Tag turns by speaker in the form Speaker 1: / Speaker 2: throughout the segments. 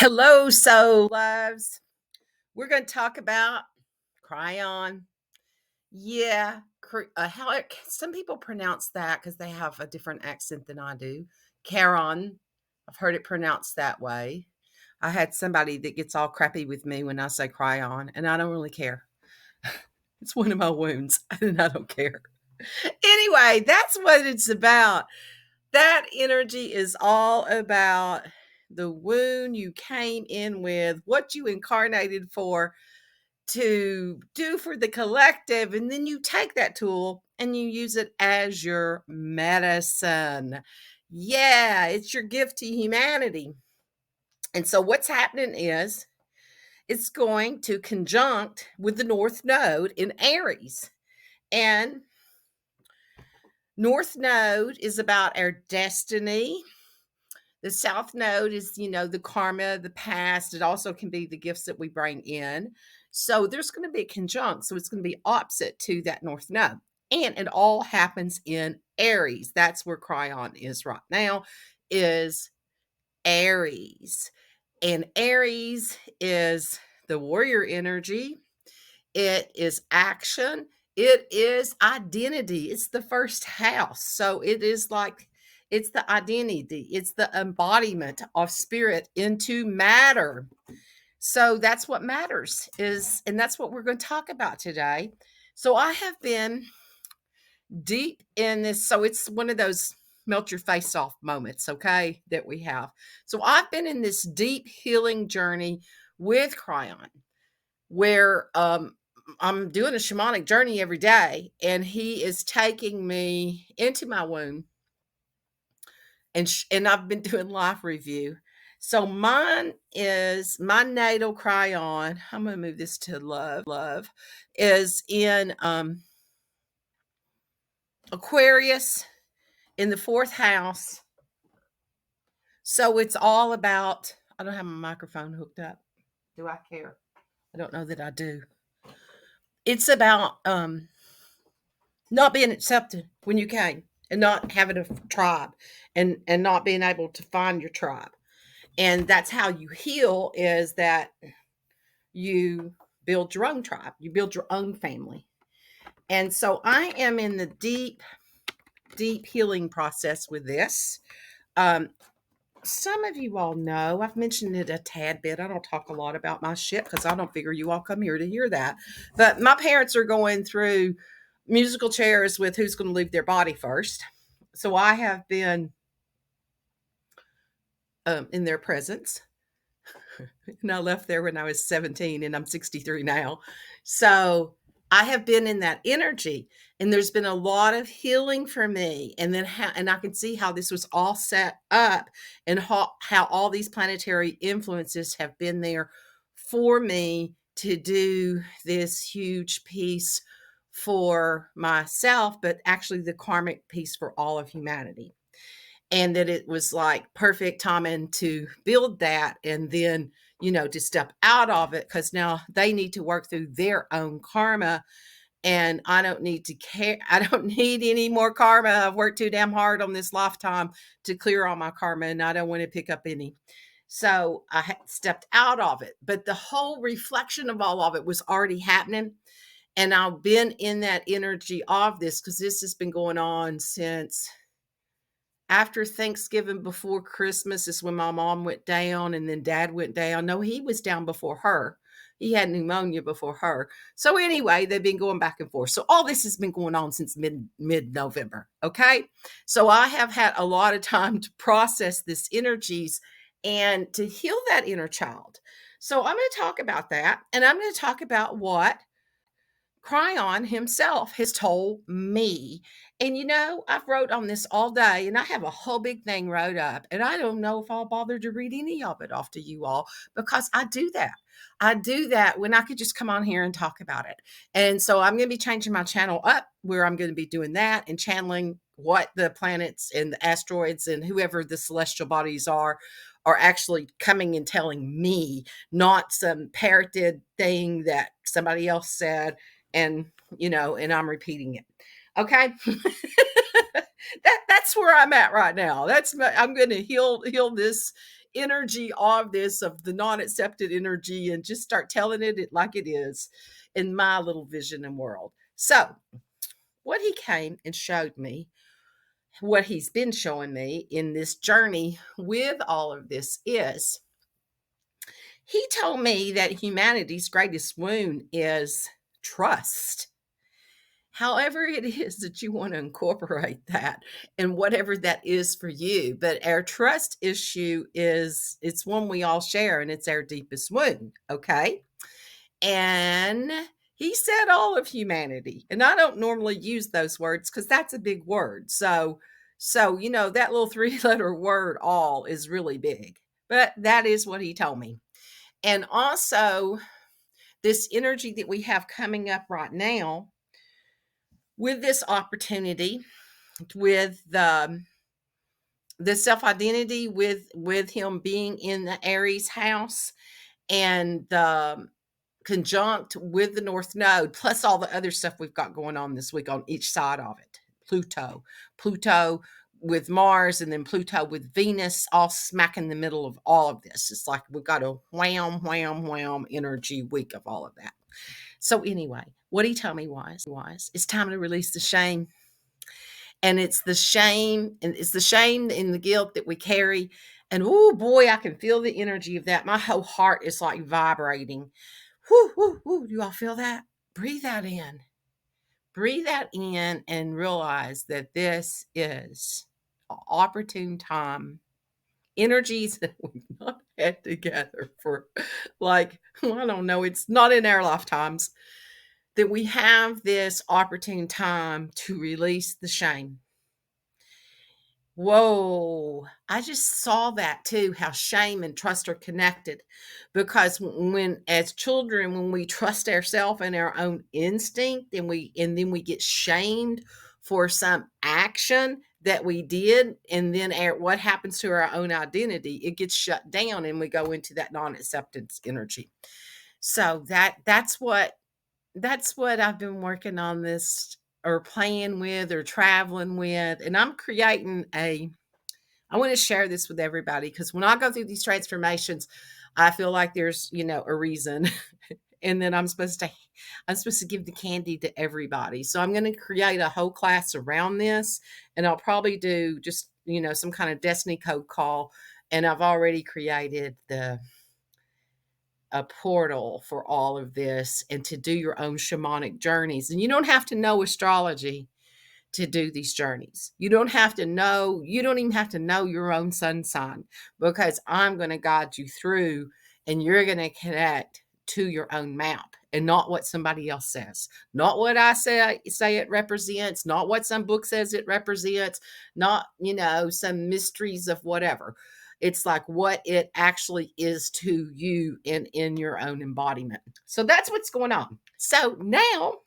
Speaker 1: Hello, soul loves. We're going to talk about Chiron. Yeah, some people pronounce that because they have a different accent than I do. Chiron. I've heard it pronounced that way. I had somebody that gets all crappy with me when I say Chiron, and I don't really care. It's one of my wounds, and I don't care. Anyway, that's what it's about. That energy is all about the wound you came in with, what you incarnated for to do for the collective. And then you take that tool and you use it as your medicine. Yeah, it's your gift to humanity. And so what's happening is it's going to conjunct with the North Node in Aries. And North Node is about our destiny. The South Node is, the karma, the past. It also can be the gifts that we bring in. So there's going to be a conjunct. So it's going to be opposite to that North Node. And it all happens in Aries. That's where Chiron is right now, is Aries. And Aries is the warrior energy. It is action. It is identity. It's the first house. So it is like, it's the identity. It's the embodiment of spirit into matter. So that's what matters is, and that's what we're going to talk about today. So I have been deep in this. So it's one of those melt your face off moments, okay, that we have. So I've been in this deep healing journey with Chiron, where I'm doing a shamanic journey every day, and he is taking me into my womb, and I've been doing life review. So mine is my natal Chiron. I'm going to move this to love. Love is in Aquarius in the fourth house. So it's all about, I don't have my microphone hooked up. Do I care? I don't know that I do. It's about not being accepted when you came, and not having a tribe, and not being able to find your tribe. And that's how you heal, is that you build your own tribe, you build your own family. And so I am in the deep healing process with this. Some of you all know, I've mentioned it a tad bit. I don't talk a lot about my shit because I don't figure you all come here to hear that. But my parents are going through musical chairs with who's going to leave their body first. So I have been in their presence. And I left there when I was 17, and I'm 63 now. So I have been in that energy, and there's been a lot of healing for me. And then and I can see how this was all set up, and how all these planetary influences have been there for me to do this huge piece for myself, but actually the karmic piece for all of humanity. And that it was like perfect timing to build that, and then, to step out of it, because now they need to work through their own karma. And I don't need to care. I don't need any more karma. I've worked too damn hard on this lifetime to clear all my karma, and I don't want to pick up any. So I had stepped out of it. But the whole reflection of all of it was already happening. And I've been in that energy of this, because this has been going on since after Thanksgiving, before Christmas, is when my mom went down, and then dad went down. No, he was down before her. He had pneumonia before her. So anyway, they've been going back and forth. So all this has been going on since mid-November. Okay. So I have had a lot of time to process this energies and to heal that inner child. So I'm going to talk about that. And I'm going to talk about what Chiron himself has told me. And I've wrote on this all day, and I have a whole big thing wrote up, and I don't know if I'll bother to read any of it off to you all, because I do that. I do that when I could just come on here and talk about it. And so I'm going to be changing my channel up, where I'm going to be doing that and channeling what the planets and the asteroids and whoever the celestial bodies are actually coming and telling me, not some parroted thing that somebody else said, and and I'm repeating it. Okay. That's where I'm at right now. I'm going to heal this energy of this, of the non-accepted energy, and just start telling it like it is in my little vision and world. So what he came and showed me, what he's been showing me in this journey with all of this, is he told me that humanity's greatest wound is trust. However it is that you want to incorporate that, and whatever that is for you. But our trust issue it's one we all share, and it's our deepest wound. Okay. And he said all of humanity. And I don't normally use those words because that's a big word. So, that little 3-letter word, all, is really big. But that is what he told me. And also, this energy that we have coming up right now, with this opportunity, with the self-identity, with him being in the Aries house, and the conjunct with the North Node, plus all the other stuff we've got going on this week on each side of it. Pluto with Mars, and then Pluto with Venus, all smack in the middle of all of this. It's like we've got a wham, wham, wham energy week of all of that. So anyway, what he told me was it's time to release the shame. And it's the shame, and the guilt that we carry. And oh boy, I can feel the energy of that. My whole heart is like vibrating. Whoo, whoo, whoo. Do y'all feel that? Breathe that in. Breathe that in and realize that this is an opportune time. Energies that we've not had together for, like, I don't know, it's not in our lifetimes, that we have this opportune time to release the shame. Whoa, I just saw that too, how shame and trust are connected. Because when, as children, when we trust ourselves and our own instinct, and then we get shamed for some action that we did, and then what happens to our own identity, it gets shut down, and we go into that non-acceptance energy. So that's what I've been working on this, or playing with, or traveling with. And I'm creating I want to share this with everybody, because when I go through these transformations, I feel like there's, a reason. And then I'm supposed to give the candy to everybody. So I'm going to create a whole class around this, and I'll probably do just, some kind of destiny code call. And I've already created a portal for all of this, and to do your own shamanic journeys. And you don't have to know astrology to do these journeys. You don't even have to know your own sun sign, because I'm going to guide you through, and you're going to connect to your own map, and not what somebody else says, not what I say it represents, not what some book says it represents, not, some mysteries of whatever. It's like what it actually is to you in your own embodiment. So that's what's going on. So now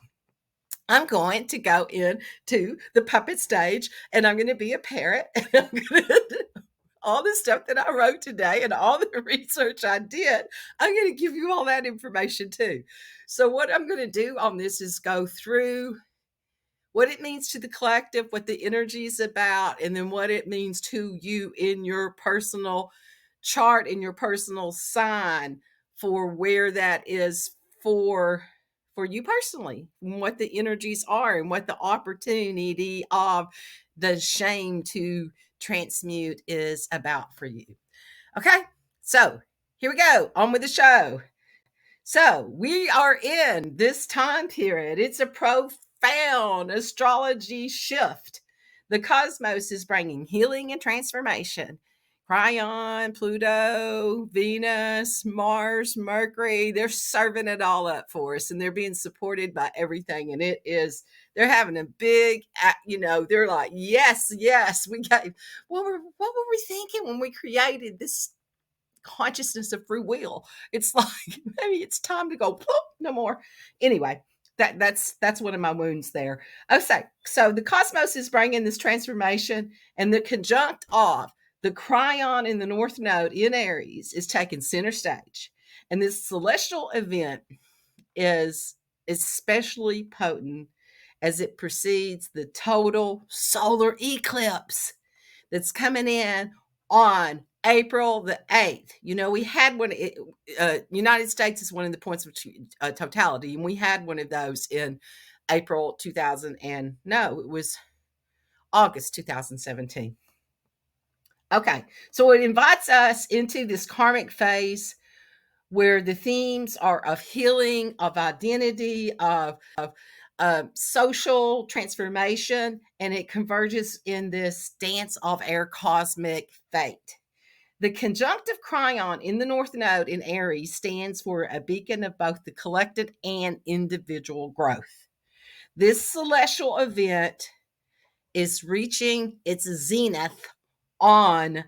Speaker 1: I'm going to go into the puppet stage, and I'm going to be a parrot, and I'm going to all the stuff that I wrote today and all the research I did. I'm going to give you all that information too. So what I'm going to do on this is go through what it means to the collective, what the energy is about, and then what it means to you in your personal chart, in your personal sign, for where that is for you personally, and what the energies are, and what the opportunity of the shame to transmute is about for you. Okay, so here we go, on with the show. So we are in this time period. It's a profound astrology shift. The cosmos is bringing healing and transformation. Chiron, Pluto, Venus, Mars, Mercury, they're serving it all up for us, and they're being supported by everything. And they're having a big, they're like, yes, we gave, what were we thinking when we created this consciousness of free will? It's like, maybe it's time to go, no more. Anyway, that's one of my wounds there. Okay, so the cosmos is bringing this transformation, and the conjunct of the Chiron in the North Node in Aries is taking center stage. And this celestial event is especially potent as it precedes the total solar eclipse that's coming in on April the 8th. We had one. United States is one of the points of totality, and we had one of those in April 2000, and no, it was August 2017. Okay, so it invites us into this karmic phase where the themes are of healing, of identity, of social transformation, and it converges in this dance of our cosmic fate. The conjunctive Chiron in the North Node in Aries stands for a beacon of both the collective and individual growth. This celestial event is reaching its zenith on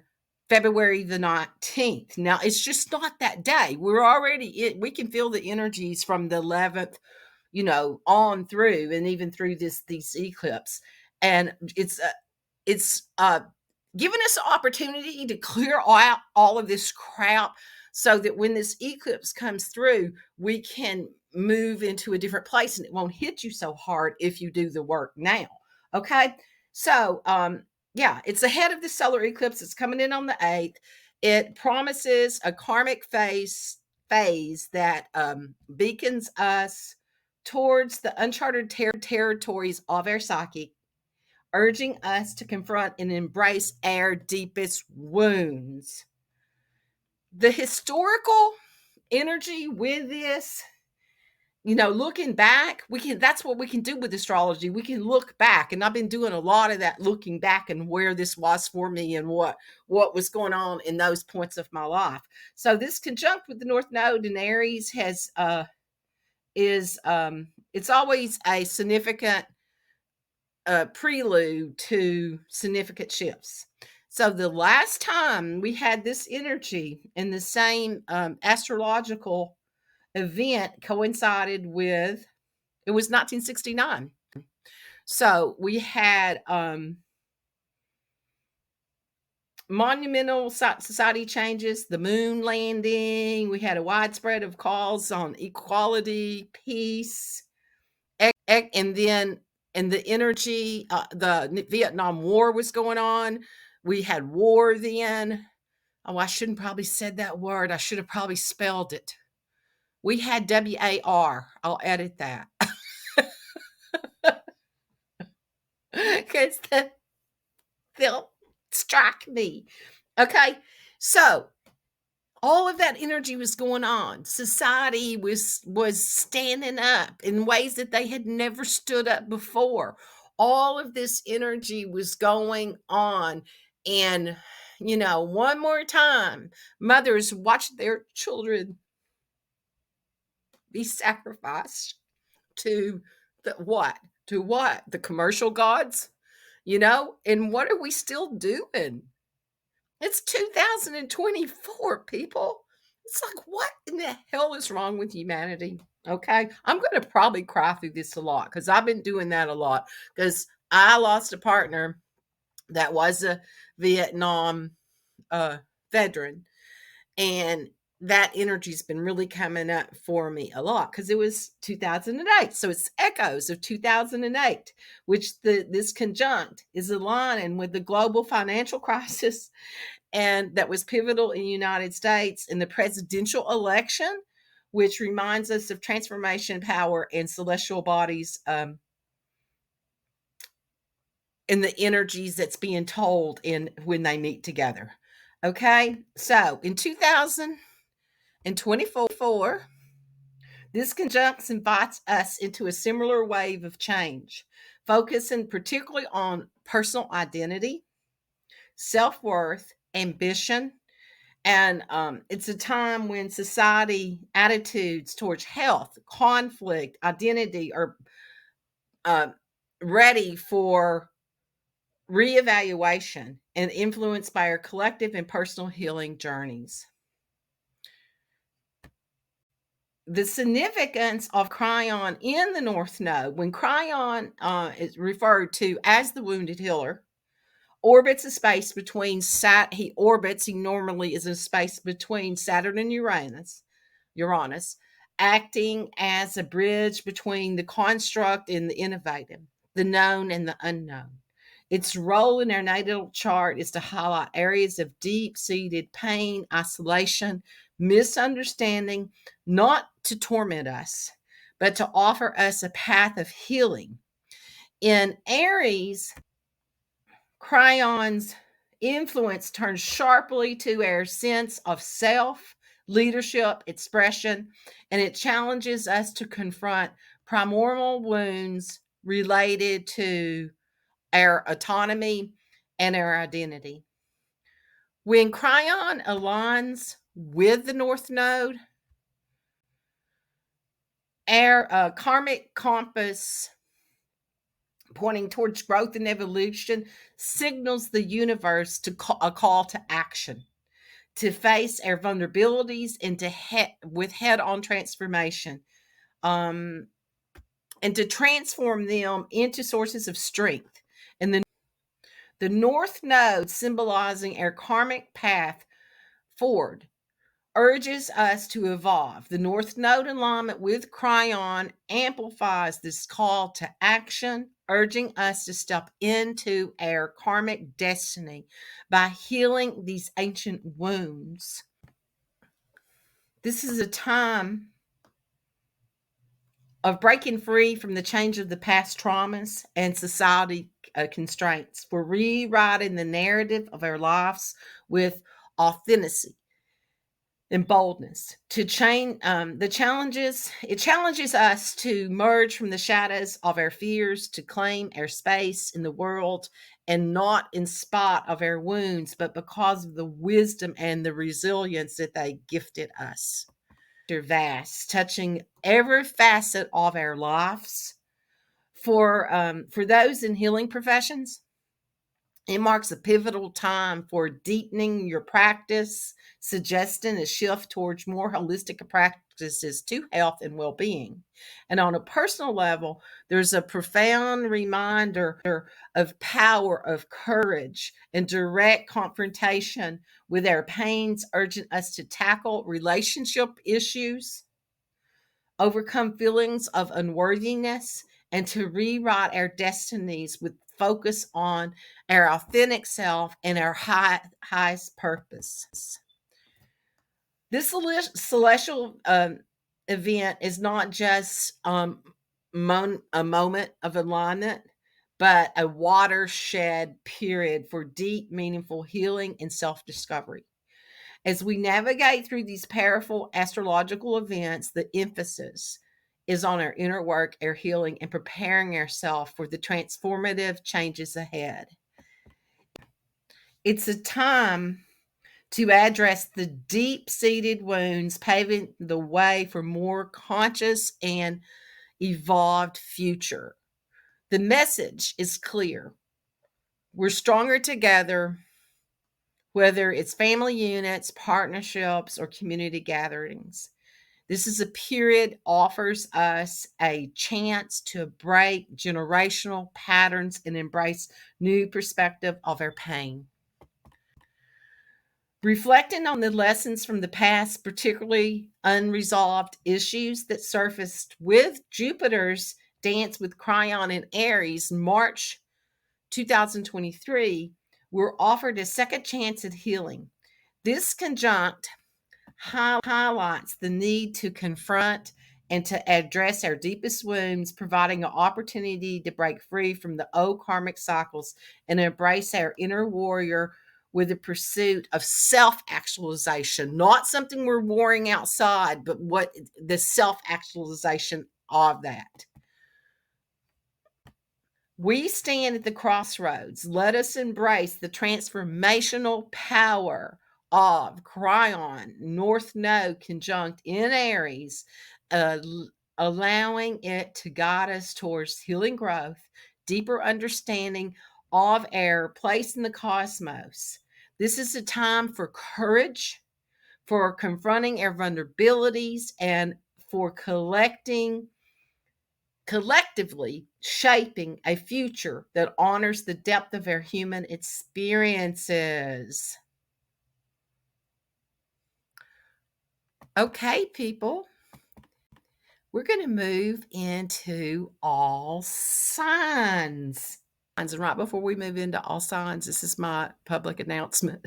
Speaker 1: February the 19th. Now, it's just not that day. We can feel the energies from the 11th, on through, and even through these eclipse. And it's given us an opportunity to clear out all of this crap so that when this eclipse comes through, we can move into a different place and it won't hit you so hard if you do the work now. Okay. So, yeah, it's ahead of the solar eclipse. It's coming in on the 8th. It promises a karmic phase that beacons us towards the uncharted territories of our psyche, urging us to confront and embrace our deepest wounds. The historical energy with this, looking back, that's what we can do with astrology. We can look back, and I've been doing a lot of that, looking back and where this was for me and what was going on in those points of my life. So this conjunct with the North Node in Aries it's always a significant prelude to significant shifts. So the last time we had this energy in the same astrological event coincided with, it was 1969. So we had monumental society changes, the moon landing. We had a widespread of calls on equality, peace, and then and the energy, the Vietnam War was going on. We had war then. Oh, I shouldn't probably said that word. I should have probably spelled it. We had WAR. I'll edit that. Because they'll strike me. Okay. So all of that energy was going on. Society was standing up in ways that they had never stood up before. All of this energy was going on. And, one more time, mothers watched their children be sacrificed to what? To what? The commercial gods? And what are we still doing? It's 2024, people. It's like, what in the hell is wrong with humanity? Okay. I'm going to probably cry through this a lot because I've been doing that a lot because I lost a partner that was a Vietnam veteran. And that energy's been really coming up for me a lot because it was 2008. So it's echoes of 2008, which this conjunct is aligning with the global financial crisis, and that was pivotal in the United States in the presidential election, which reminds us of transformation power and celestial bodies, and the energies that's being told in when they meet together. Okay, so in 2024, this conjunct invites us into a similar wave of change, focusing particularly on personal identity, self-worth, ambition, and it's a time when society attitudes towards health, conflict, identity are ready for reevaluation and influenced by our collective and personal healing journeys. The significance of Chiron in the North Node, when Chiron is referred to as the wounded healer, orbits a space between he normally is a space between Saturn and Uranus, acting as a bridge between the construct and the innovative, the known and the unknown. Its role in our natal chart is to highlight areas of deep-seated pain, isolation, misunderstanding, not to torment us, but to offer us a path of healing. In Aries, Chirion's influence turns sharply to our sense of self, leadership, expression, and it challenges us to confront primordial wounds related to our autonomy and our identity. When Chiron aligns with the North Node, our karmic compass pointing towards growth and evolution signals the universe to a call to action, to face our vulnerabilities and to with head-on transformation, um, and to transform them into sources of strength. And the North Node, symbolizing our karmic path forward, urges us to evolve. The North Node alignment with Chiron amplifies this call to action, urging us to step into our karmic destiny by healing these ancient wounds. This is a time of breaking free from the change of the past traumas and society constraints, for rewriting the narrative of our lives with authenticity and boldness. To change the challenges, it challenges us to merge from the shadows of our fears, to claim our space in the world, and not in spite of our wounds, but because of the wisdom and the resilience that they gifted us. They're vast, touching every facet of our lives. For those in healing professions, it marks a pivotal time for deepening your practice, suggesting a shift towards more holistic practices to health and well-being. And on a personal level, there's a profound reminder of power, of courage, and direct confrontation with our pains, urging us to tackle relationship issues, overcome feelings of unworthiness, and to rewrite our destinies with focus on our authentic self and our highest purpose. This celestial event is not just a moment of alignment, but a watershed period for deep, meaningful healing and self-discovery. As we navigate through these powerful astrological events, the emphasis is on our inner work, our healing, and preparing ourselves for the transformative changes ahead. It's a time to address the deep-seated wounds, paving the way for more conscious and evolved future. The message is clear. We're stronger together, whether it's family units, partnerships, or community gatherings. This is a period offers us a chance to break generational patterns and embrace new perspective of our pain. Reflecting on the lessons from the past, particularly unresolved issues that surfaced with Jupiter's dance with Chiron in Aries, March 2023, we're offered a second chance at healing. This conjunct highlights the need to confront and to address our deepest wounds, providing an opportunity to break free from the old karmic cycles and embrace our inner warrior with the pursuit of self-actualization, not something we're warring outside, but what the self-actualization of that. We stand at the crossroads. Let us embrace the transformational power of Chiron, North Node conjunct in Aries, uh, allowing it to guide us towards healing growth, deeper understanding of our place in the cosmos. This is a time for courage, for confronting our vulnerabilities, and for collectively shaping a future that honors the depth of our human experiences. Okay, people, we're going to move into all signs. And right before we move into all signs, this is my public announcement.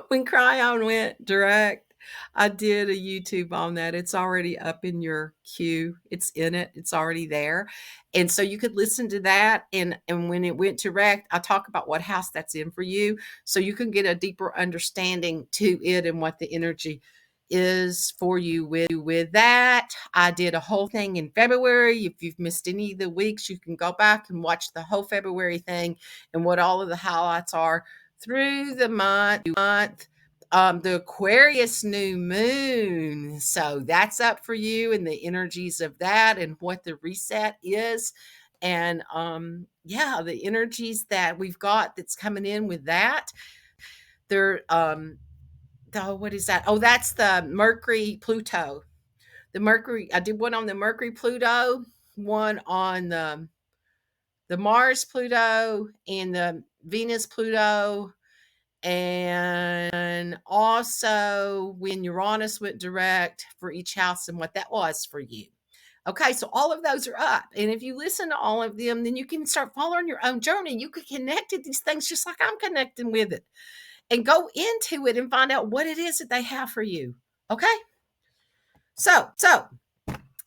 Speaker 1: When Chiron went direct, I did a YouTube on that. It's already up in your queue. It's in it. It's already there. And so you could listen to that. And when it went direct, I talk about what house that's in for you. So you can get a deeper understanding to it and what the energy is for you with that. I did a whole thing in February. If you've missed any of the weeks, you can go back and watch the whole February thing and what all of the highlights are through the month. The Aquarius new moon. So that's up for you and the energies of that and what the reset is. And yeah, the energies that we've got that's coming in with that. They're oh, what is that? Oh, that's the Mercury Pluto. The Mercury, I did one on the Mercury Pluto, one on the Mars Pluto and the Venus Pluto, and also when Uranus went direct for each house and what that was for you. Okay, so all of those are up. And if you listen to all of them, then you can start following your own journey. You can connect to these things just like I'm connecting with it and go into it and find out what it is that they have for you. Okay? So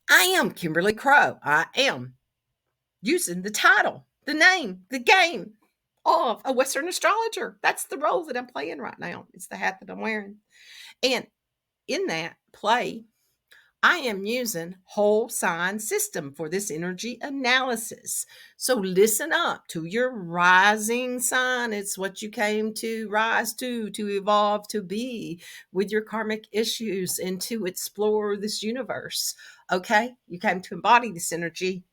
Speaker 1: I am Kimberly Crow. I am using the title, the name, the game of a Western astrologer. That's the role that I'm playing right now. It's the hat that I'm wearing. And in that play, I am using whole sign system for this energy analysis. So listen up to your rising sign. It's what you came to rise to evolve to be with your karmic issues and to explore this universe. Okay? You came to embody this energy.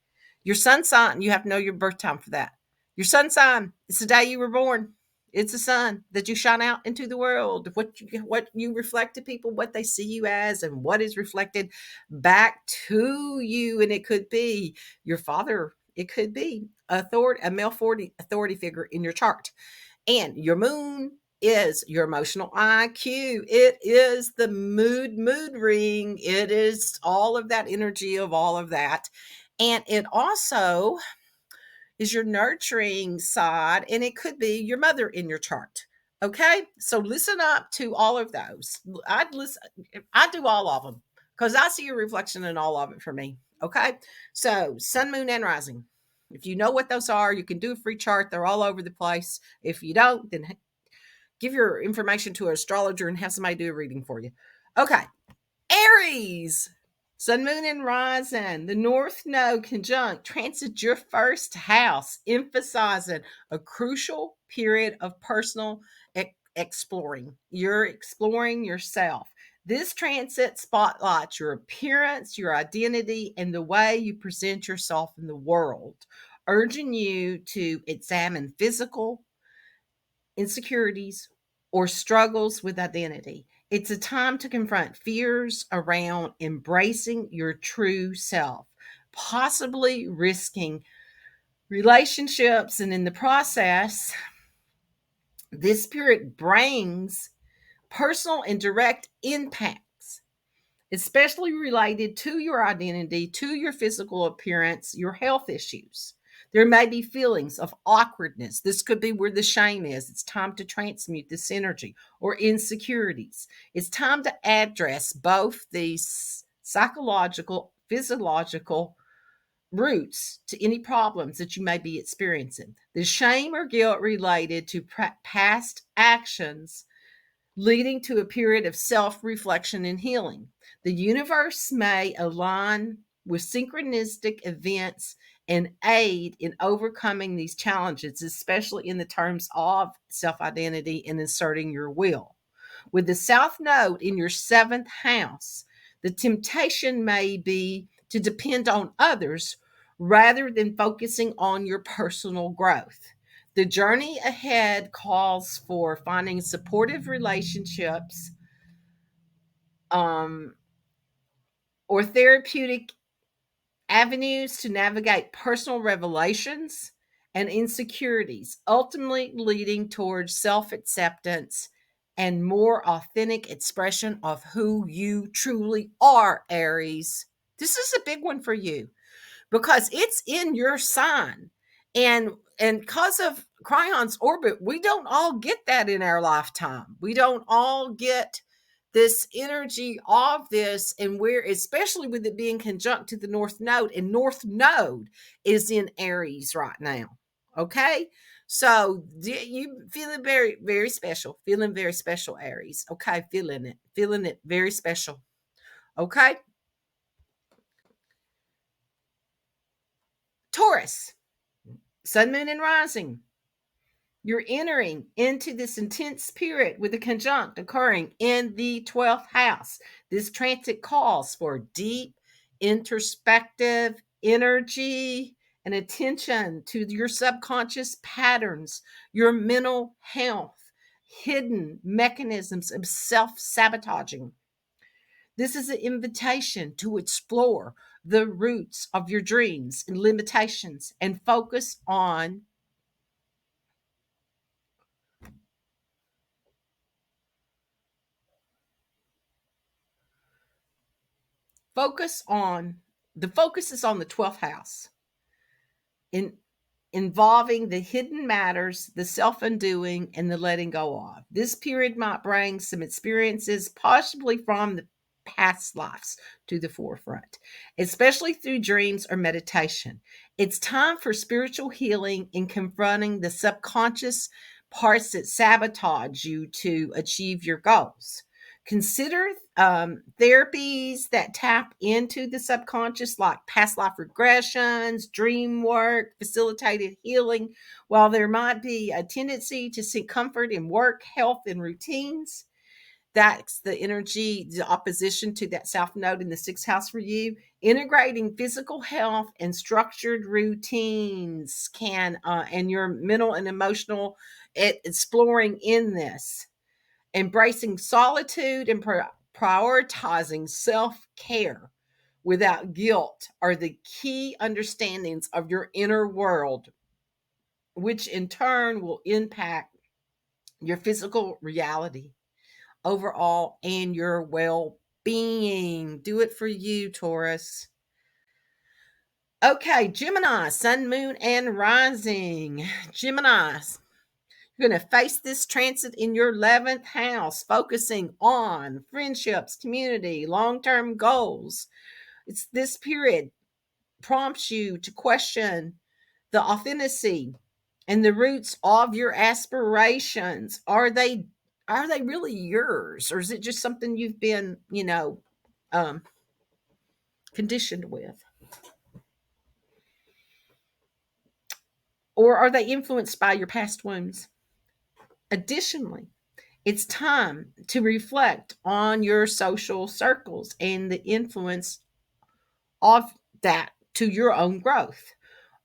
Speaker 1: Your sun sign, you have to know your birth time for that. Your sun sign, it's the day you were born. It's the sun that you shine out into the world, what you reflect to people, what they see you as, and what is reflected back to you. And it could be your father, it could be a male authority figure in your chart. And your moon is your emotional IQ. It is the mood ring. It is all of that energy of all of that. And it also is your nurturing side, and it could be your mother in your chart. Okay, so listen up to all of those. I'd listen. I do all of them because I see a reflection in all of it for me. Okay, so sun, moon, and rising. If you know what those are, you can do a free chart. They're all over the place. If you don't, then give your information to an astrologer and have somebody do a reading for you. Okay, Aries. Sun, moon, and rising. The North Node conjunct transits your first house, emphasizing a crucial period of personal exploring. You're exploring yourself. This transit spotlights your appearance, your identity, and the way you present yourself in the world, urging you to examine physical insecurities or struggles with identity. It's a time to confront fears around embracing your true self, possibly risking relationships. And in the process, this period brings personal and direct impacts, especially related to your identity, to your physical appearance, your health issues. There may be feelings of awkwardness. This could be where the shame is. It's time to transmute this energy, or insecurities. It's time to address both these psychological, physiological roots to any problems that you may be experiencing. The shame or guilt related to past actions leading to a period of self reflection and healing. The universe may align with synchronistic events and aid in overcoming these challenges, especially in the terms of self identity and asserting your will. With the South Node in your seventh house, the temptation may be to depend on others rather than focusing on your personal growth. The journey ahead calls for finding supportive relationships, um, or therapeutic avenues to navigate personal revelations and insecurities, ultimately leading towards self acceptance and more authentic expression of who you truly are, Aries. This is a big one for you because it's in your sign. And and because of Chron's orbit, we don't all get that in our lifetime. We don't all get this energy of this, and we're, especially with it being conjunct to the North Node, and North Node is in Aries right now. Okay, so you feeling very, very special, feeling very special, Aries. Okay, feeling it very special. Okay, Taurus, Sun, Moon, and Rising. You're entering into this intense period with a conjunct occurring in the 12th house. This transit calls for deep introspective energy and attention to your subconscious patterns, your mental health, hidden mechanisms of self sabotaging. This is an invitation to explore the roots of your dreams and limitations and focus on the focus is on the 12th house, in involving the hidden matters, the self-undoing, and the letting go of. This period might bring some experiences, possibly from the past lives, to the forefront, especially through dreams or meditation. It's time for spiritual healing in confronting the subconscious parts that sabotage you to achieve your goals. Consider therapies that tap into the subconscious, like past life regressions, dream work, facilitated healing. While there might be a tendency to seek comfort in work, health, and routines, that's the energy, the opposition to that South Node in the sixth house for you. Integrating physical health and structured routines and your mental and emotional, exploring in this. Embracing solitude and prioritizing self care without guilt are the key understandings of your inner world, which in turn will impact your physical reality overall and your well being. Do it for you, Taurus. Okay, Gemini, Sun, Moon, and Rising. Geminis, you're going to face this transit in your 11th house, focusing on friendships, community, long term goals. It's this period prompts you to question the authenticity and the roots of your aspirations. Are they really yours, or is it just something you've been, um, conditioned with? Or are they influenced by your past wounds? Additionally, it's time to reflect on your social circles and the influence of that to your own growth.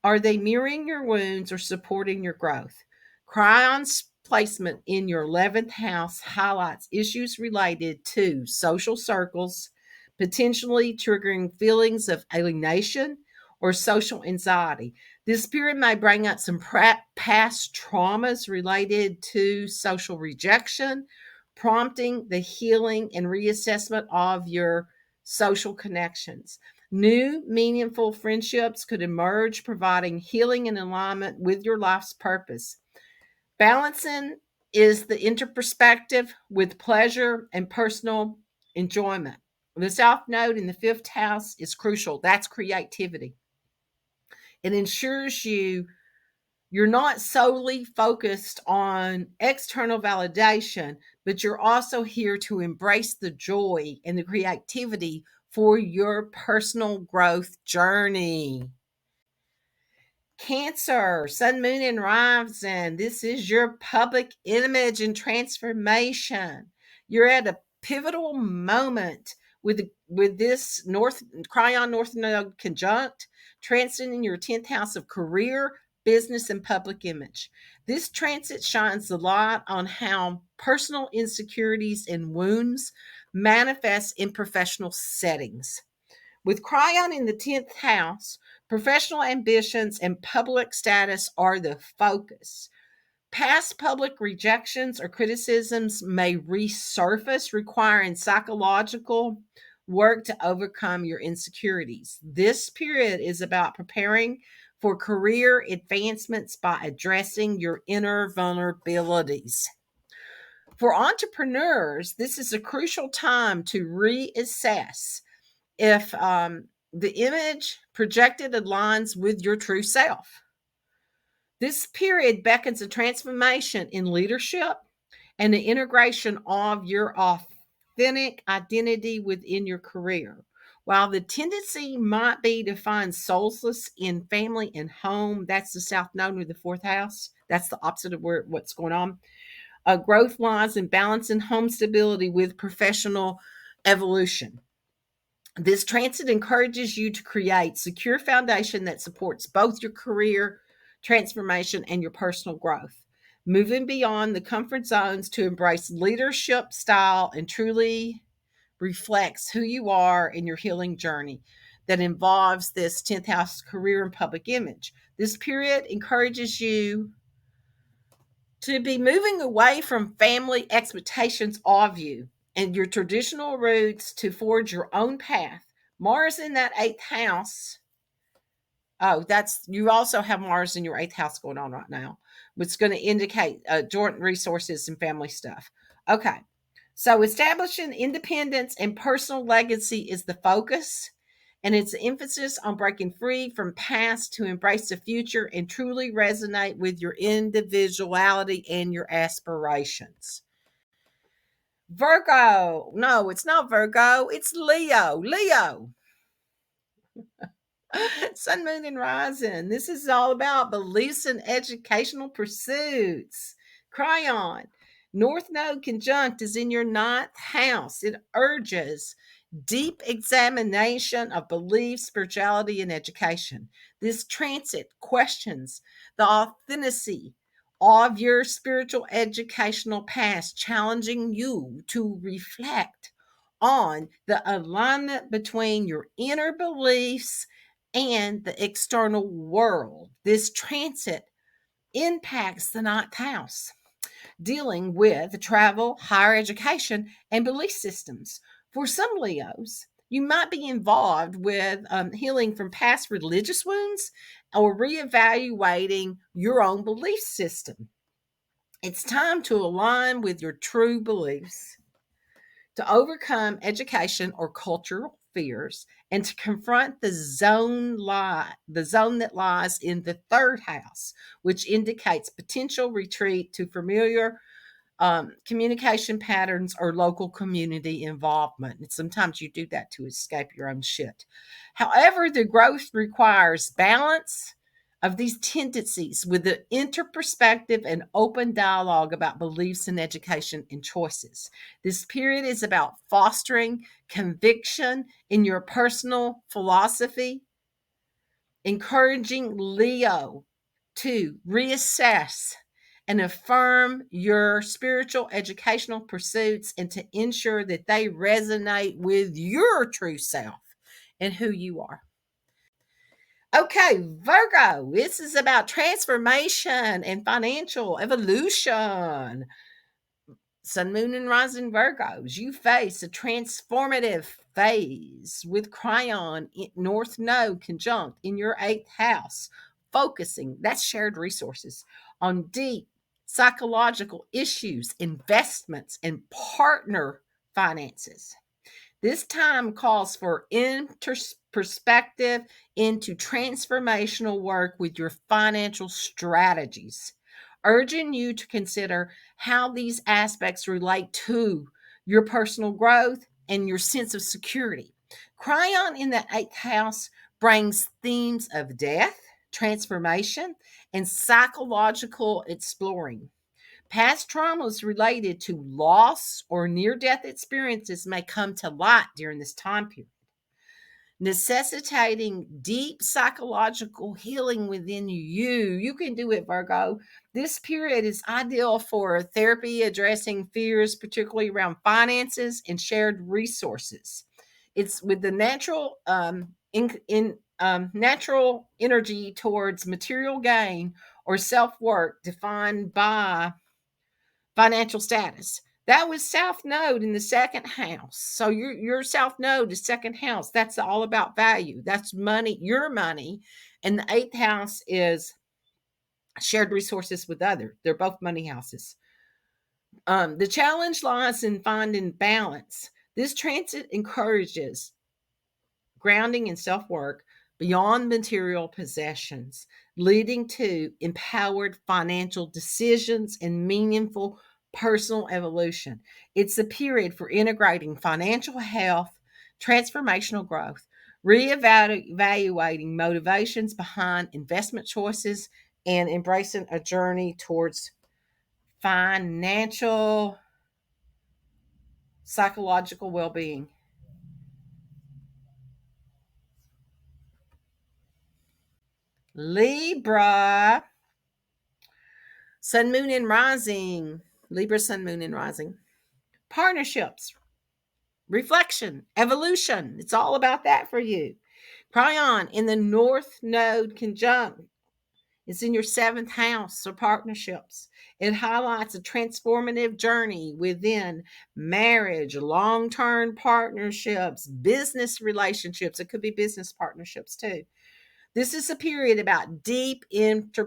Speaker 1: Are they mirroring your wounds or supporting your growth? Chron's placement in your 11th house highlights issues related to social circles, potentially triggering feelings of alienation or social anxiety. This period may bring up some past traumas related to social rejection, prompting the healing and reassessment of your social connections. New, meaningful friendships could emerge, providing healing and alignment with your life's purpose. Balancing is the interperspective with pleasure and personal enjoyment. The South Node in the fifth house is crucial. That's creativity. It ensures you're not solely focused on external validation, but you're also here to embrace the joy and the creativity for your personal growth journey. Cancer, Sun, Moon, and Rising. This is your public image and transformation. You're at a pivotal moment with this Chiron North Node conjunct, transiting your 10th house of career, business, and public image. This transit shines the light on how personal insecurities and wounds manifest in professional settings. With Chiron in the 10th house, professional ambitions and public status are the focus. Past public rejections or criticisms may resurface, requiring psychological work to overcome your insecurities. This period is about preparing for career advancements by addressing your inner vulnerabilities. For entrepreneurs, this is a crucial time to reassess if the image projected aligns with your true self. This period beckons a transformation in leadership and the integration of your authentic identity within your career. While the tendency might be to find solace in family and home, that's the South Node with the fourth house. That's the opposite of what's going on. Growth lies in balance and home stability with professional evolution. This transit encourages you to create secure foundation that supports both your career transformation and your personal growth. Moving beyond the comfort zones to embrace leadership style and truly reflects who you are in your healing journey that involves this 10th house career and public image. This period encourages you to be moving away from family expectations of you and your traditional roots to forge your own path. Mars in that eighth house. Oh, you also have Mars in your eighth house going on right now, which is going to indicate joint resources and family stuff. Okay. So establishing independence and personal legacy is the focus, and it's emphasis on breaking free from past to embrace the future and truly resonate with your individuality and your aspirations. Virgo. No, it's not Virgo. It's Leo. Leo. Sun, moon, and rising. This is all about beliefs and educational pursuits. Chiron. North Node conjunct is in your ninth house. It urges deep examination of belief, spirituality, and education. This transit questions the authenticity of your spiritual educational past, challenging you to reflect on the alignment between your inner beliefs and the external world. This transit impacts the ninth house, dealing with travel, higher education, and belief systems. For some Leos, you might be involved with healing from past religious wounds or reevaluating your own belief system. It's time to align with your true beliefs, to overcome education or cultural fears, and to confront the zone that lies in the third house, which indicates potential retreat to familiar communication patterns or local community involvement. And sometimes you do that to escape your own shit. However, the growth requires balance of these tendencies with the interperspective and open dialogue about beliefs and education and choices. This period is about fostering conviction in your personal philosophy, encouraging Leo to reassess and affirm your spiritual educational pursuits and to ensure that they resonate with your true self and who you are. Okay, Virgo, this is about transformation and financial evolution. Sun, moon, and rising Virgos, you face a transformative phase with Chiron North Node conjunct in your eighth house, focusing, that's shared resources, on deep psychological issues, investments, and partner finances. This time calls for perspective into transformational work with your financial strategies, urging you to consider how these aspects relate to your personal growth and your sense of security. Chiron in the eighth house brings themes of death, transformation, and psychological exploring. Past traumas related to loss or near death experiences may come to light during this time period, necessitating deep psychological healing within you. You can do it, Virgo. This period is ideal for therapy addressing fears, particularly around finances and shared resources. It's with the natural natural energy towards material gain or self-work defined by financial status. That was South Node in the second house. So your South Node is second house. That's all about value. That's money, your money. And the eighth house is shared resources with others. They're both money houses. The challenge lies in finding balance. This transit encourages grounding in self work beyond material possessions, leading to empowered financial decisions and meaningful personal evolution. It's a period for integrating financial health, transformational growth, reevaluating motivations behind investment choices, and embracing a journey towards financial, psychological well being. Libra, sun, moon, and rising. Libra, sun, moon, and rising. Partnerships, reflection, evolution. It's all about that for you. Chiron in the North Node conjunct. It's in your seventh house, so partnerships. It highlights a transformative journey within marriage, long term partnerships, business relationships. It could be business partnerships too. This is a period about deep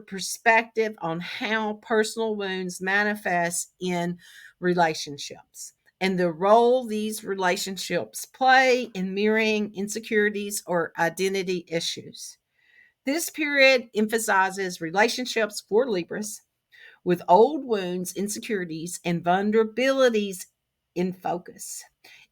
Speaker 1: perspective on how personal wounds manifest in relationships and the role these relationships play in mirroring insecurities or identity issues. This period emphasizes relationships for Libras with old wounds, insecurities, and vulnerabilities in focus.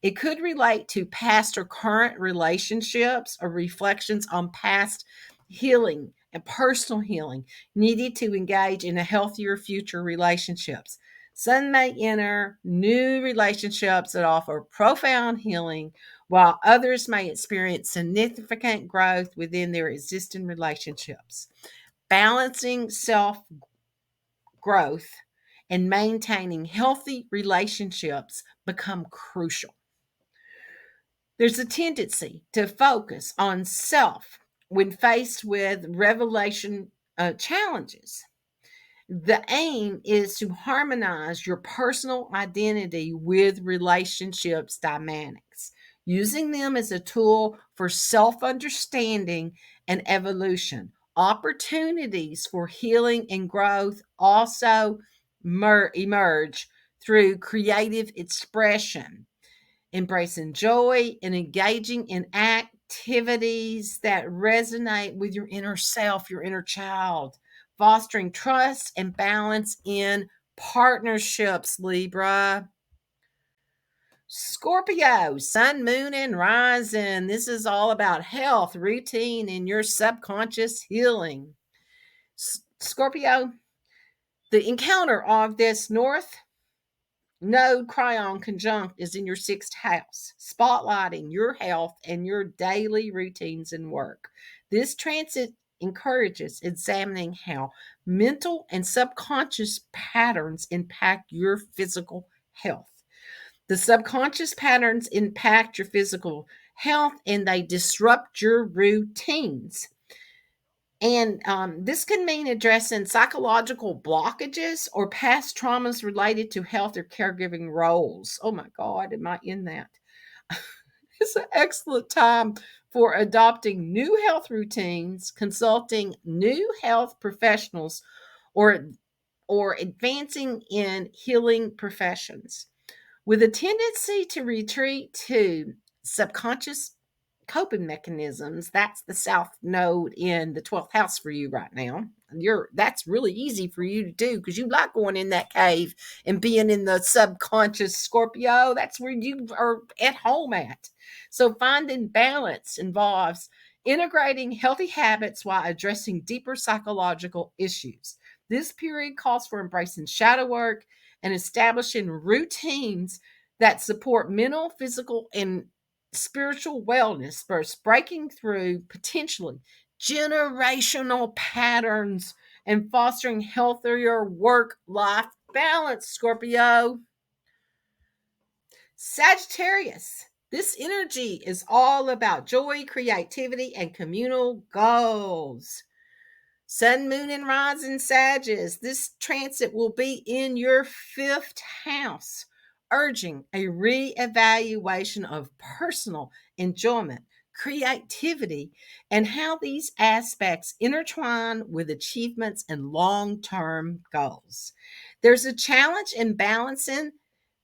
Speaker 1: It could relate to past or current relationships or reflections on past healing and personal healing needed to engage in a healthier future relationships. Some may enter new relationships that offer profound healing, while others may experience significant growth within their existing relationships. Balancing self growth and maintaining healthy relationships become crucial. There's a tendency to focus on self when faced with revelation challenges. The aim is to harmonize your personal identity with relationships dynamics, using them as a tool for self understanding and evolution. Opportunities for healing and growth also emerge through creative expression, embracing joy and engaging in activities that resonate with your inner self, your inner child, fostering trust and balance in partnerships, Libra. Scorpio, sun, moon, and rising. This is all about health, routine, and your subconscious healing. Scorpio, the encounter of this North Node Chiron conjunct is in your sixth house, spotlighting your health and your daily routines and work. This transit encourages examining how mental and subconscious patterns impact your physical health. The subconscious patterns impact your physical health and they disrupt your routines. And this can mean addressing psychological blockages or past traumas related to health or caregiving roles. Oh my God, am I in that? It's an excellent time for adopting new health routines, consulting new health professionals, or advancing in healing professions. With a tendency to retreat to subconscious coping mechanisms, that's the South Node in the 12th house for you right now. That's really easy for you to do because you like going in that cave and being in the subconscious, Scorpio. That's where you are at home at. So finding balance involves integrating healthy habits while addressing deeper psychological issues. This period calls for embracing shadow work and establishing routines that support mental, physical, and spiritual wellness, first breaking through potentially generational patterns and fostering healthier work life balance, Scorpio. Sagittarius. This energy is all about joy, creativity, and communal goals. Sun, moon, and rising Sagittarius. This transit will be in your fifth house, urging a reevaluation of personal enjoyment, creativity, and how these aspects intertwine with achievements and long term goals. There's a challenge in balancing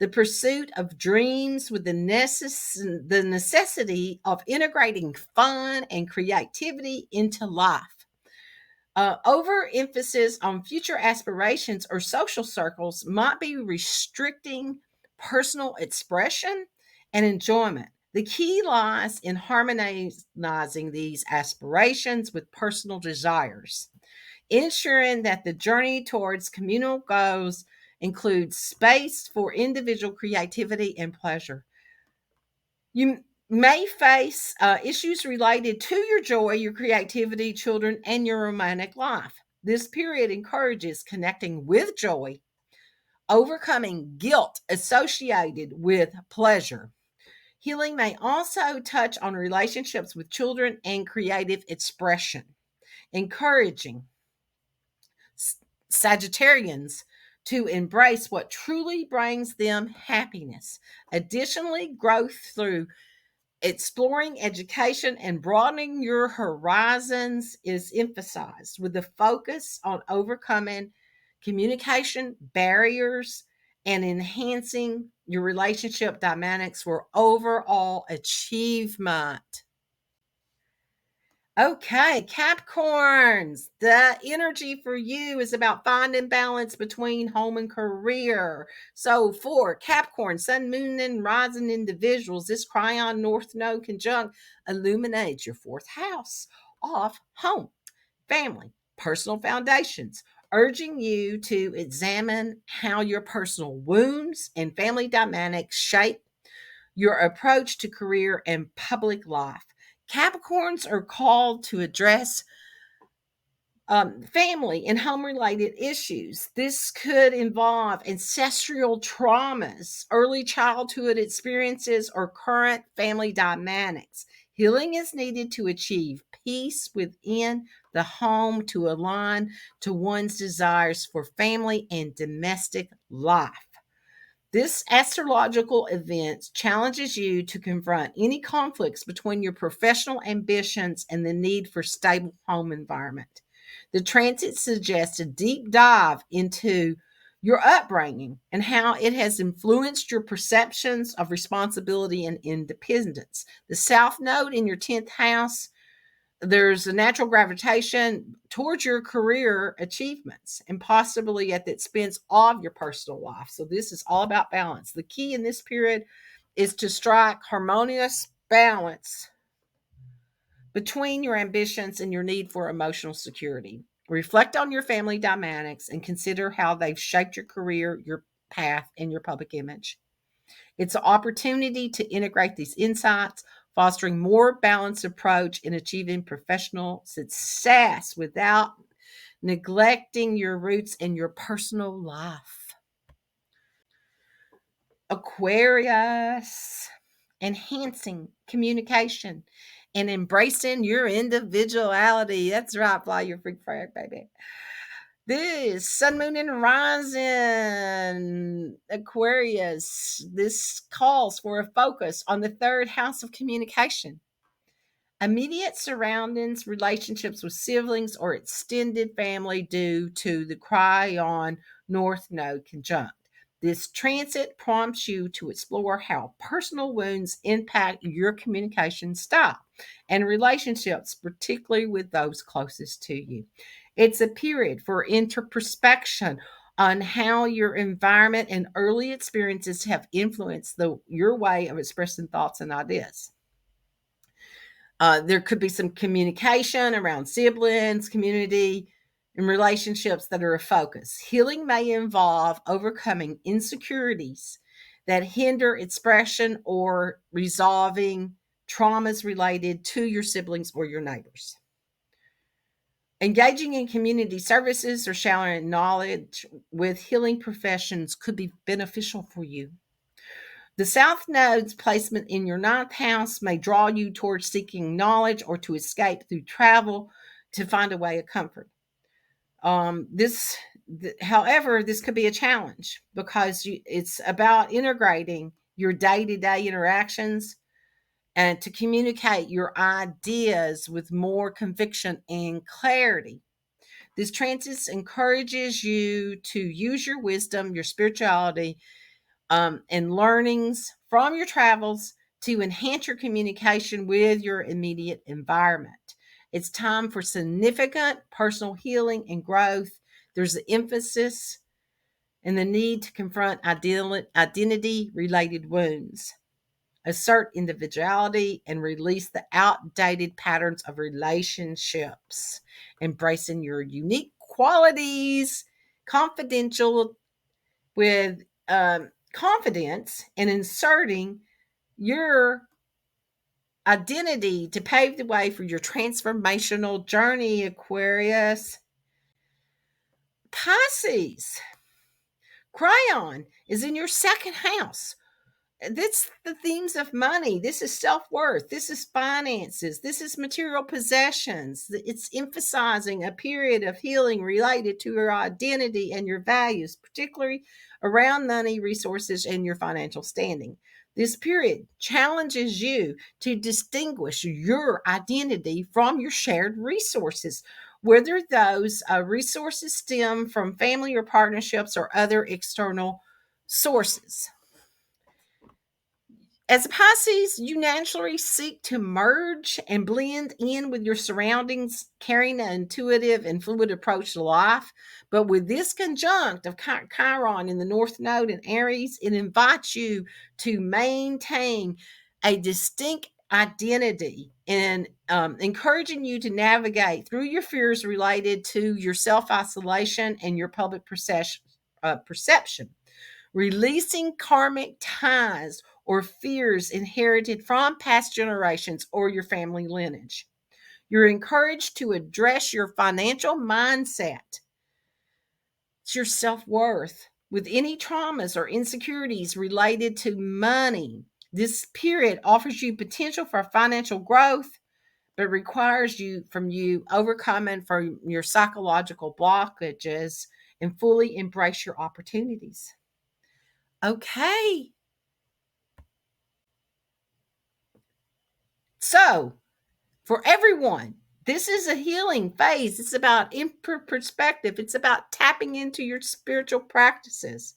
Speaker 1: the pursuit of dreams with the necessity of integrating fun and creativity into life. Overemphasis on future aspirations or social circles might be restricting personal expression and enjoyment. The key lies in harmonizing these aspirations with personal desires, ensuring that the journey towards communal goals includes space for individual creativity and pleasure. You may face issues related to your joy, your creativity, children, and your romantic life. This period encourages connecting with joy, overcoming guilt associated with pleasure. Healing may also touch on relationships with children and creative expression, encouraging Sagittarians to embrace what truly brings them happiness. Additionally, growth through exploring education and broadening your horizons is emphasized with the focus on overcoming communication barriers and enhancing your relationship dynamics for overall achievement. Okay, Capricorns, the energy for you is about finding balance between home and career. So, for Capricorn, Sun, Moon, and Rising individuals, this Chiron North Node conjunct illuminates your fourth house of home, family, personal foundations, urging you to examine how your personal wounds and family dynamics shape your approach to career and public life. Capricorns are called to address family and home related issues. This could involve ancestral traumas, early childhood experiences, or current family dynamics. Healing is needed to achieve peace within the home to align to one's desires for family and domestic life. This astrological event challenges you to confront any conflicts between your professional ambitions and the need for stable home environment. The transit suggests a deep dive into your upbringing and how it has influenced your perceptions of responsibility and independence. The South Node in your 10th house, there's a natural gravitation towards your career achievements and possibly at the expense of your personal life. So this is all about balance. The key in this period is to strike harmonious balance between your ambitions and your need for emotional security. Reflect on your family dynamics and consider how they've shaped your career, your path, and your public image. It's an opportunity to integrate these insights, fostering more balanced approach in achieving professional success without neglecting your roots and your personal life. Aquarius, enhancing communication and embracing your individuality. That's right, fly your freak flag, baby. This Sun, Moon, and Rising Aquarius. This calls for a focus on the third house of communication. Immediate surroundings, relationships with siblings or extended family due to the Chiron North Node conjunct. This transit prompts you to explore how personal wounds impact your communication style and relationships, particularly with those closest to you. It's a period for introspection on how your environment and early experiences have influenced your way of expressing thoughts and ideas. There could be some communication around siblings, community, and relationships that are a focus. Healing may involve overcoming insecurities that hinder expression or resolving traumas related to your siblings or your neighbors. Engaging in community services or sharing knowledge with healing professions could be beneficial for you. The South Node's placement in your ninth house may draw you towards seeking knowledge or to escape through travel to find a way of comfort. This However, this could be a challenge because it's about integrating your day-to-day interactions and to communicate your ideas with more conviction and clarity. This transit encourages you to use your wisdom, your spirituality, and learnings from your travels to enhance your communication with your immediate environment. It's time for significant personal healing and growth. There's an emphasis and the need to confront identity related wounds, assert individuality, and release the outdated patterns of relationships, embracing your unique qualities, confidential with confidence, and inserting your identity to pave the way for your transformational journey, Aquarius. Pisces, Chiron is in your second house. That's the themes of money. This is self-worth. This is finances. This is material possessions. It's emphasizing a period of healing related to your identity and your values, particularly around money, resources, and your financial standing. This period challenges you to distinguish your identity from your shared resources, whether those resources stem from family or partnerships or other external sources. As a Pisces, you naturally seek to merge and blend in with your surroundings, carrying an intuitive and fluid approach to life. But with this conjunct of Chiron in the North Node in Aries, it invites you to maintain a distinct identity and encouraging you to navigate through your fears related to your self isolation and your public perception, releasing karmic ties or fears inherited from past generations or your family lineage. You're encouraged to address your financial mindset, it's your self worth, with any traumas or insecurities related to money. This period offers you potential for financial growth, but requires you overcoming from your psychological blockages and fully embrace your opportunities. Okay. So, for everyone, this is a healing phase. It's about perspective. It's about tapping into your spiritual practices.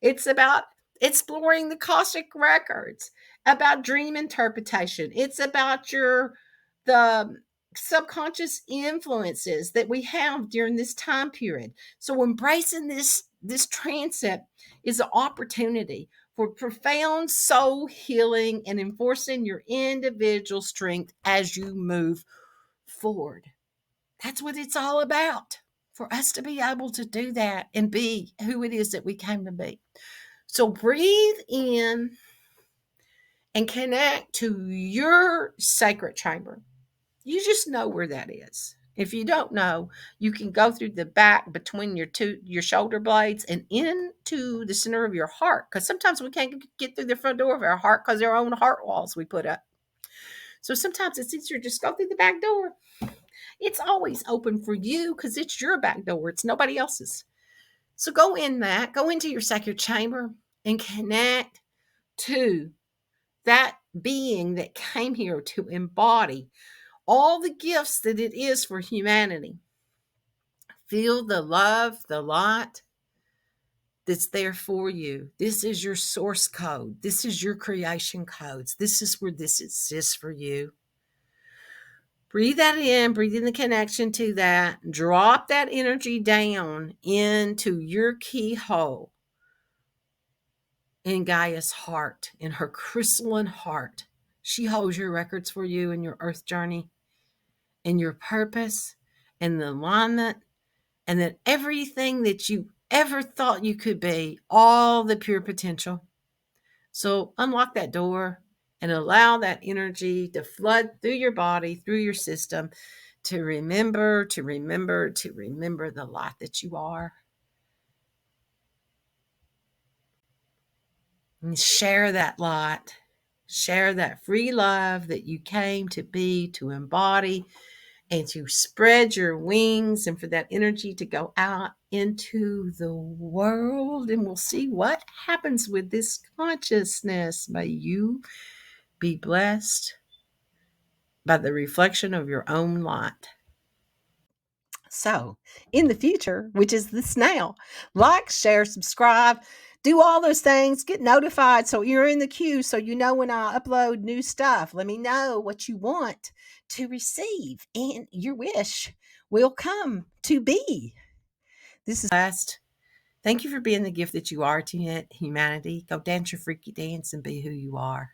Speaker 1: It's about exploring the Cosmic records, about dream interpretation. It's about the subconscious influences that we have during this time period. So embracing this transit is an opportunity for profound soul healing and enforcing your individual strength as you move forward. That's what it's all about, for us to be able to do that and be who it is that we came to be. So breathe in and connect to your sacred chamber. You just know where that is. If you don't know, you can go through the back between your shoulder blades and into the center of your heart. Because sometimes we can't get through the front door of our heart because our own heart walls we put up. So sometimes it's easier to just go through the back door. It's always open for you because it's your back door. It's nobody else's. So go into your sacred chamber and connect to that being that came here to embody all the gifts that it is for humanity. Feel the love, the light that's there for you. This is your source code. This is your creation codes. This is where this exists for you. Breathe that in, breathe in the connection to that. Drop that energy down into your keyhole in Gaia's heart, in her crystalline heart. She holds your records for you in your earth journey, in your purpose, and the alignment, and that everything that you ever thought you could be, all the pure potential. So unlock that door and allow that energy to flood through your body, through your system, to remember the light that you are. And share that light. Share that free love that you came to be, to embody, and to spread your wings and for that energy to go out into the world. And we'll see what happens with this consciousness. May you be blessed by the reflection of your own light. So, in the future, which is this now, like, share, subscribe, do all those things, get notified so you're in the queue so you know when I upload new stuff. Let me know what you want to receive, and your wish will come to be. This is last. Thank you for being the gift that you are to humanity. Go dance your freaky dance and be who you are.